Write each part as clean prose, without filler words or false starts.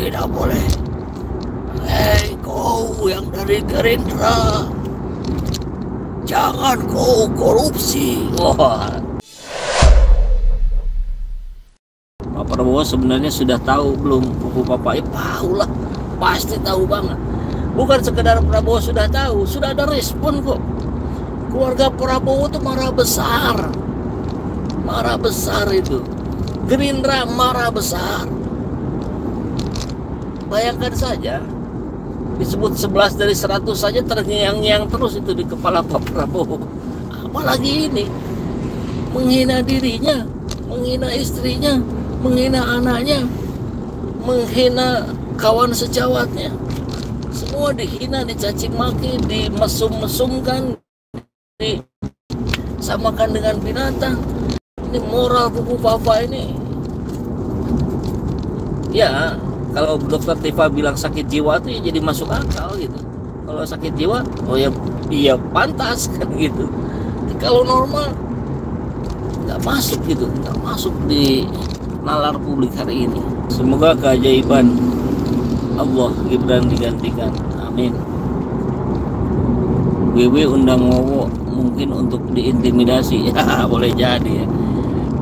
Tidak boleh. Hei kau yang dari Gerindra, jangan kau korupsi. Wah. Pak Prabowo sebenarnya sudah tahu belum buku Papa? Tahu lah, pasti tahu banget. Bukan sekedar Prabowo sudah tahu, sudah ada respon kok. Keluarga Prabowo itu marah besar itu. Gerindra marah besar. Bayangkan saja, disebut 11 dari 100 saja terngiang-ngiang terus itu di kepala Pak Prabowo. Apalagi ini, menghina dirinya, menghina istrinya, menghina anaknya, menghina kawan sejawatnya. Semua dihina, dicaci maki, dimesum-mesumkan, disamakan dengan binatang. Ini moral buku Papa ini. Ya, kalau dokter Tifa bilang sakit jiwa itu ya jadi masuk akal gitu. Kalau sakit jiwa, oh ya iya pantas kan gitu. Tapi kalau normal nggak masuk gitu, nggak masuk di nalar publik hari ini. Semoga keajaiban Allah Gibran digantikan, amin. WW undang Wowo mungkin untuk diintimidasi, ya boleh jadi ya.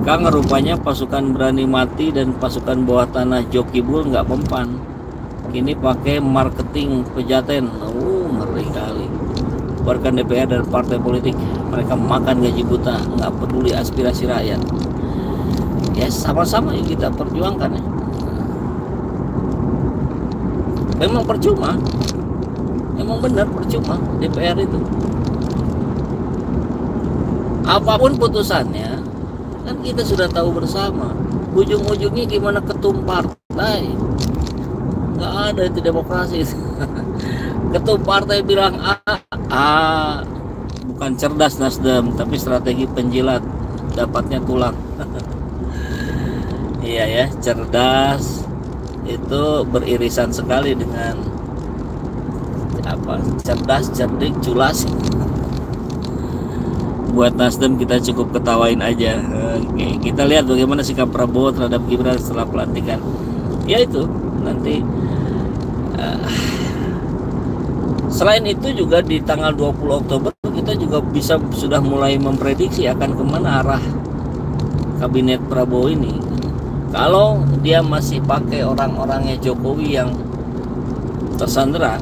Kang, rupanya pasukan berani mati dan pasukan bawah tanah Jokibul nggak mempan. Kini pakai marketing pejaten. Ngeri kali. Buarkan DPR dan partai politik, mereka makan gaji buta, nggak peduli aspirasi rakyat. Ya sama-sama yuk kita perjuangkan ya. Memang percuma, memang benar percuma DPR itu. Apapun putusannya, kan kita sudah tahu bersama. Ujung-ujungnya gimana ketum partai? Nggak ada itu demokrasi. Ketum partai bilang A, bukan cerdas Nasdem, tapi strategi penjilat, dapatnya tulang. Iya ya, cerdas itu beririsan sekali dengan apa? Cerdas, cerdik, culas. Buat Nasdem kita cukup ketawain aja. Oke, kita lihat bagaimana sikap Prabowo terhadap Gibran setelah pelantikan. Ya itu nanti. Selain itu juga di tanggal 20 Oktober kita juga bisa sudah mulai memprediksi akan kemana arah kabinet Prabowo ini. Kalau dia masih pakai orang-orangnya Jokowi yang tersandera,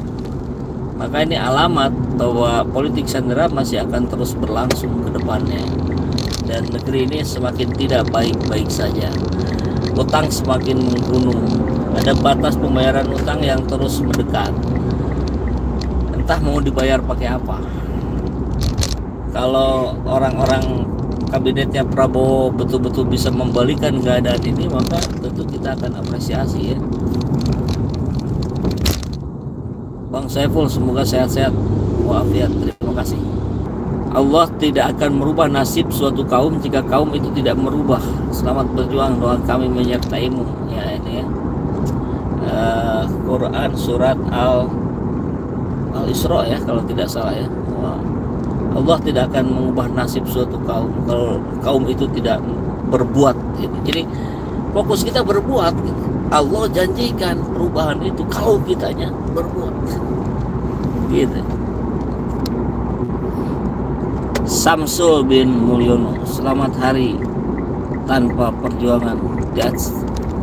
maka ini alamat bahwa politik sandera masih akan terus berlangsung ke depannya. Dan negeri ini semakin tidak baik-baik saja. Utang semakin menggunung. Ada batas pembayaran utang yang terus mendekat. Entah mau dibayar pakai apa. Kalau orang-orang kabinetnya Prabowo betul-betul bisa membalikan keadaan ini, maka tentu kita akan apresiasi ya. Bang Saiful, semoga sehat-sehat walafiat. Terima kasih. Allah tidak akan merubah nasib suatu kaum jika kaum itu tidak merubah. Selamat berjuang, doa kami menyertaimu. Ya ini ya. Quran surat Al-Isra ya kalau tidak salah ya. Allah tidak akan mengubah nasib suatu kaum kalau kaum itu tidak berbuat. Jadi fokus kita berbuat. Allah janjikan perubahan itu kalau kitanya berbuat. Gitu. Samsul bin Mulyono, selamat hari tanpa perjuangan.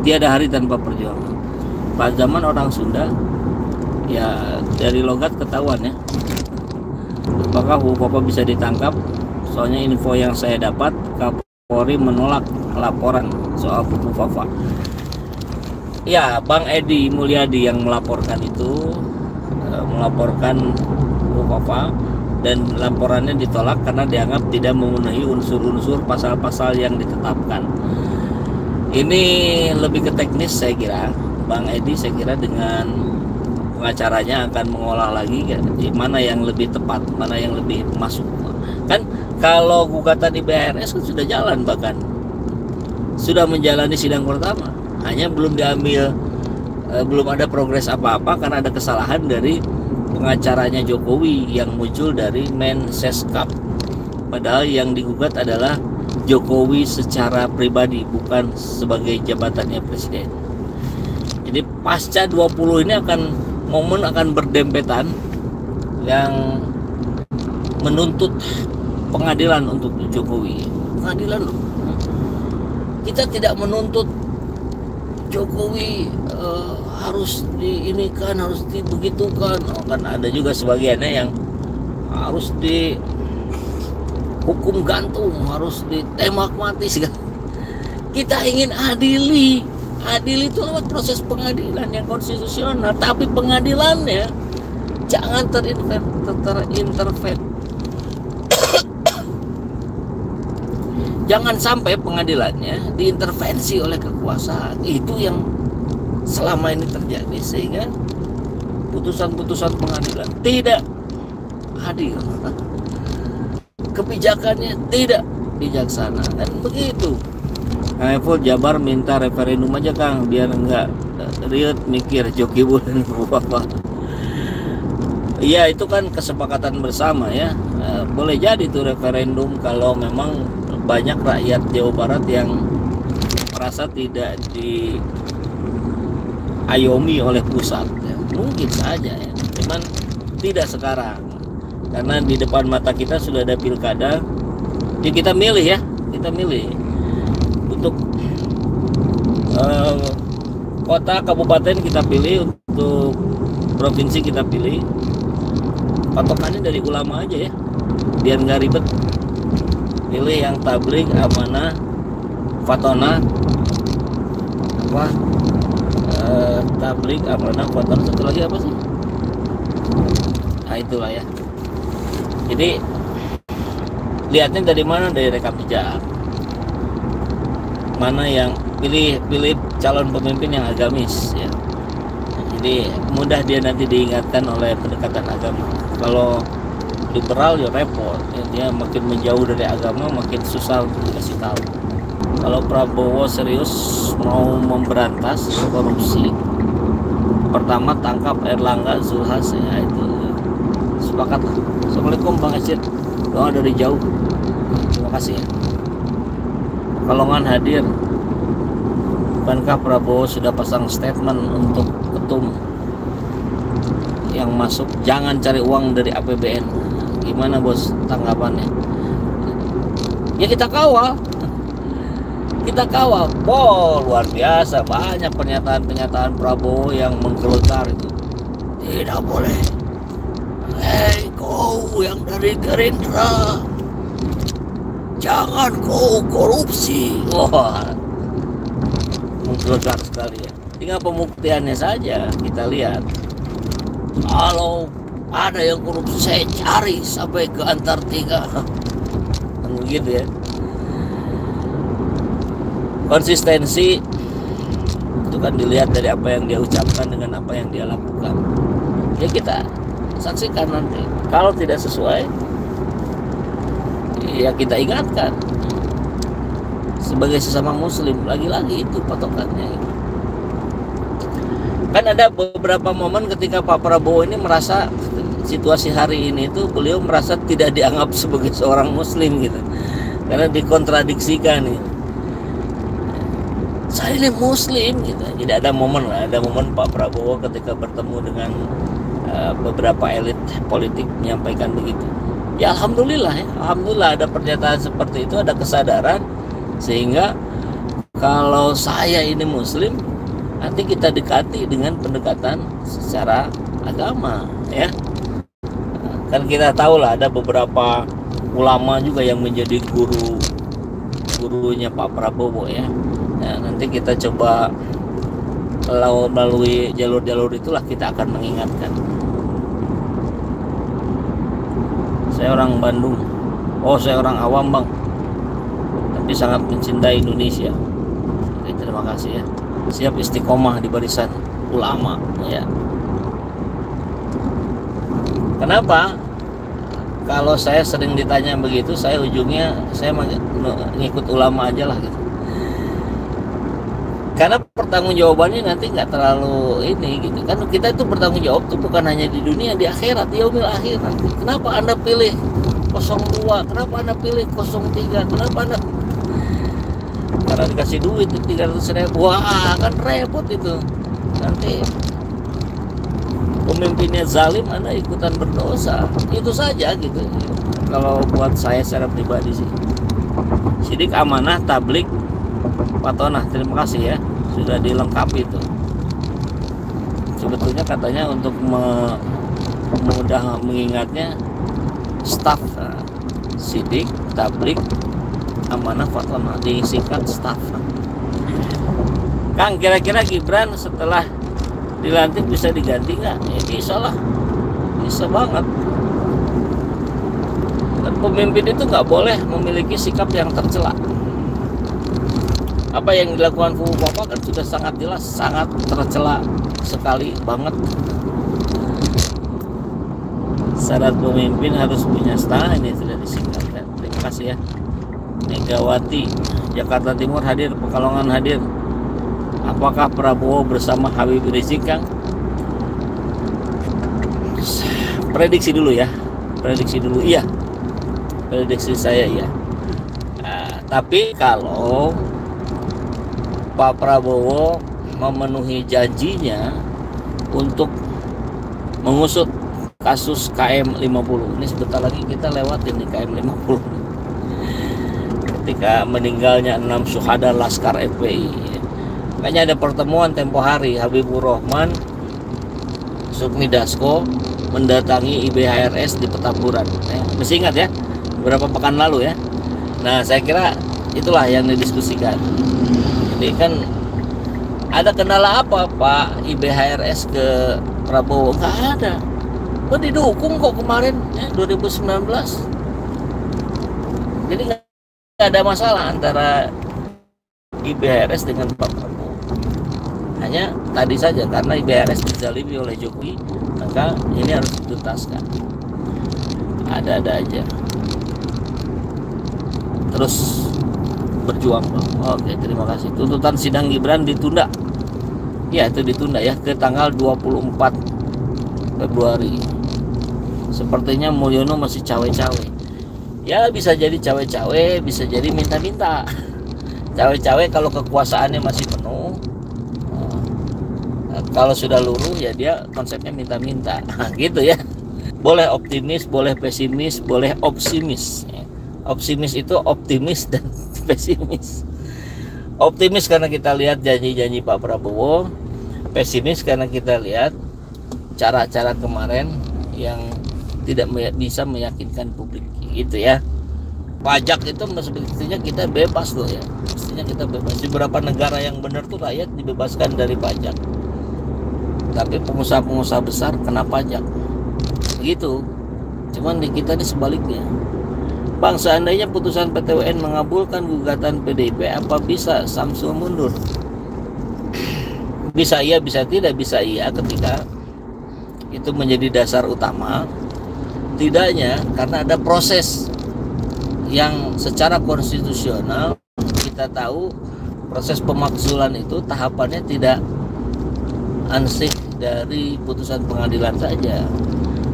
Tiada hari tanpa perjuangan. Pada zaman orang Sunda, ya dari logat ketahuan ya. Apakah Bapak bisa ditangkap? Soalnya info yang saya dapat, Kapolri menolak laporan soal buku Fafa. Ya, Bang Edi Mulyadi yang melaporkan itu, melaporkan buku Fafa, dan laporannya ditolak karena dianggap tidak memenuhi unsur-unsur pasal-pasal yang ditetapkan. Ini lebih ke teknis saya kira. Bang Edi saya kira dengan pengacaranya akan mengolah lagi mana yang lebih tepat, mana yang lebih masuk. Kan kalau gugatan di BHRS kan sudah jalan, bahkan sudah menjalani sidang pertama, hanya belum diambil, belum ada progres apa-apa karena ada kesalahan dari pengacaranya Jokowi yang muncul dari Menseskap. Padahal yang digugat adalah Jokowi secara pribadi, bukan sebagai jabatannya presiden. Jadi pasca 20 ini momen akan berdempetan yang menuntut pengadilan untuk Jokowi. Pengadilan loh. Kita tidak menuntut Jokowi harus diinikan, harus dibegitukan. Kan ada juga sebagiannya yang harus dihukum gantung, harus ditembak mati segala. Kita ingin adil itu lewat proses pengadilan yang konstitusional, tapi pengadilannya jangan terintervensi. Jangan sampai pengadilannya diintervensi oleh kekuasaan. Itu yang selama ini terjadi, sehingga putusan-putusan pengadilan tidak adil, kebijakannya tidak bijaksana, dan begitu. Full Jabar minta referendum aja Kang, biar enggak riut mikir Joki bulan apa. Iya, itu kan kesepakatan bersama ya. Boleh jadi itu referendum kalau memang banyak rakyat Jawa Barat yang merasa tidak diayomi oleh pusat ya. Mungkin saja ya, cuman tidak sekarang, karena di depan mata kita sudah ada pilkada. Ya kita milih untuk kota, kabupaten kita pilih, untuk provinsi kita pilih. Patokannya dari ulama aja ya, biar nggak ribet. Pilih yang tabligh, amanah, fatona, tabligh, amanah, fatona, satu lagi apa sih? Nah itulah ya. Jadi lihatnya dari mana? Dari rekam jejak. Mana yang pilih calon pemimpin yang agamis ya. Jadi mudah dia nanti diingatkan oleh pendekatan agama. Kalau liberal ya repot ya, dia makin menjauh dari agama, makin susah untuk dikasih tahu. Kalau Prabowo serius mau memberantas korupsi, pertama tangkap Erlangga, Zulhas ya, itu sepakat lah. Assalamualaikum Bang Acir, doa dari jauh, terima kasih ya. Pekalongan hadir. Bukankah Prabowo sudah pasang statement untuk ketum yang masuk jangan cari uang dari APBN? Gimana bos tanggapannya? Ya kita kawal. Luar biasa banyak pernyataan Prabowo yang menggelegar itu. Tidak boleh. Hei kau yang dari Gerindra, jangan kau korupsi. Wah, menggelegar sekali ya. Tinggal pembuktiannya saja kita lihat. Kalau ada yang korupsi, saya cari sampai ke Antartika. Begitu ya. Konsistensi itu kan dilihat dari apa yang dia ucapkan dengan apa yang dia lakukan. Ya kita saksikan nanti. Kalau tidak sesuai, ya kita ingatkan. Sebagai sesama muslim, lagi-lagi itu patokannya. Kan ada beberapa momen ketika Pak Prabowo ini merasa situasi hari ini itu beliau merasa tidak dianggap sebagai seorang muslim gitu, karena dikontradiksikan gitu. Saya ini muslim gitu. Jadi ada momen Pak Prabowo ketika bertemu dengan beberapa elit politik menyampaikan begitu. Ya alhamdulillah ada pernyataan seperti itu, ada kesadaran, sehingga kalau saya ini muslim, nanti kita dekati dengan pendekatan secara agama ya. Kan kita tahu lah ada beberapa ulama juga yang menjadi gurunya Pak Prabowo ya. Nah, nanti kita coba melalui jalur-jalur itulah kita akan mengingatkan. Saya orang Bandung. Oh, saya orang awam Bang, tapi sangat mencintai Indonesia. Oke, terima kasih ya. Siap istiqomah di barisan ulama ya. Kenapa? Kalau saya sering ditanya begitu, saya ujungnya saya ngikut ulama aja lah gitu. Karena pertanggungjawabannya nanti nggak terlalu ini gitu kan. Kita itu bertanggung jawab tuh bukan hanya di dunia, di akhirat, di yaumil akhir nanti. Kenapa Anda pilih 02? Kenapa Anda pilih 03? Kenapa Anda? Karena dikasih duit 300.000. Wah, kan repot itu. nanti pemimpinnya zalim, Anda ikutan berdosa. Itu saja gitu. Kalau buat saya secara pribadi sih. Sidik, amanah, tablik, patonah. Terima kasih ya, sudah dilengkapi itu. Sebetulnya katanya untuk mudah mengingatnya staff, sidik, tablik, amanah, patonah, disingkat staff. Kang, kira-kira Gibran setelah dilantik bisa diganti nggak? Ya bisa lah, bisa banget. Dan pemimpin itu nggak boleh memiliki sikap yang tercela. Apa yang dilakukan Kubu Bapak kan sudah sangat jelas, sangat tercela sekali banget. Syarat pemimpin harus punya style, ini sudah disingkatkan. Terima kasih ya. Megawati, Jakarta Timur hadir, Pekalongan hadir. Apakah Prabowo bersama Habib Rizik, Kang? Prediksi dulu ya. Prediksi dulu, iya. Prediksi saya iya. Nah, tapi kalau Pak Prabowo memenuhi janjinya untuk mengusut kasus KM50, ini sebentar lagi kita lewatin di KM50. Ketika meninggalnya 6 syuhada Laskar FPI. Makanya ada pertemuan tempo hari Habibur Rahman, Sukmi Dasko mendatangi IBHRS di Petamburan. Masih ingat ya, beberapa pekan lalu ya. Nah, saya kira itulah yang didiskusikan. Jadi kan ada kendala apa Pak IBHRS ke Prabowo? Nggak ada. Kok didukung kok kemarin ya, 2019. Jadi nggak ada masalah antara IBHRS dengan Pak Prabowo. Hanya tadi saja karena IBHRS dizalimi oleh Jokowi, maka ini harus dituntaskan. Ada-ada aja. Terus berjuang dong. Oke, terima kasih. Tuntutan sidang Gibran ditunda. Ya, itu ditunda ya ke tanggal 24 Februari. Sepertinya Mulyono masih cawe-cawe. Ya, bisa jadi cawe-cawe, bisa jadi minta-minta. Cawe-cawe kalau kekuasaannya masih penuh. Kalau sudah luruh ya dia konsepnya minta-minta. Gitu ya. Boleh optimis, boleh pesimis, boleh optimis. Optimis itu optimis dan pesimis. Optimis karena kita lihat janji-janji Pak Prabowo. Pesimis karena kita lihat cara-cara kemarin yang tidak bisa meyakinkan publik. Gitu ya. Pajak itu mestinya kita bebas loh ya. Mestinya kita bebas. Di beberapa negara yang benar tuh rakyat dibebaskan dari pajak. Tapi pengusaha-pengusaha besar kena pajak. Begitu. Cuman di kita ini sebaliknya. Bang, seandainya putusan PT UN mengabulkan gugatan PDIP, apa bisa Samsul mundur? Bisa iya, bisa tidak. Bisa iya ketika itu menjadi dasar utama. Tidaknya karena ada proses yang secara konstitusional kita tahu proses pemakzulan itu tahapannya tidak ansih dari putusan pengadilan saja.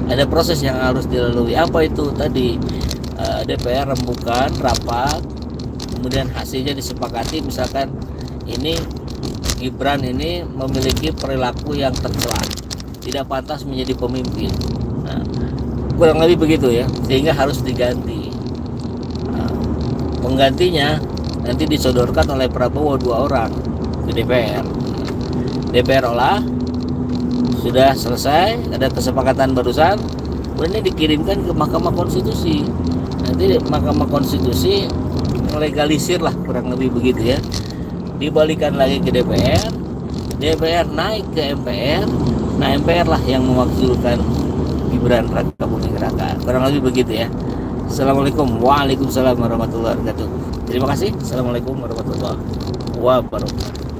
Ada proses yang harus dilalui. Apa itu tadi? DPR rembukan rapat, kemudian hasilnya disepakati. Misalkan ini Gibran ini memiliki perilaku yang tercela, tidak pantas menjadi pemimpin. Nah, kurang lebih begitu ya, sehingga harus diganti. Nah, penggantinya nanti disodorkan oleh Prabowo 2 orang ke DPR. DPR olah, sudah selesai, ada kesepakatan barusan, kemudian ini dikirimkan ke Mahkamah Konstitusi. Nanti Mahkamah Konstitusi melegalisir lah, kurang lebih begitu ya. Dibalikan lagi ke DPR, DPR naik ke MPR, nah MPR lah yang memakzulkan Gibran Raka Buming Raka. Kurang lebih begitu ya. Assalamualaikum, waalaikumsalam warahmatullahi wabarakatuh. Terima kasih. Assalamualaikum warahmatullahi wabarakatuh.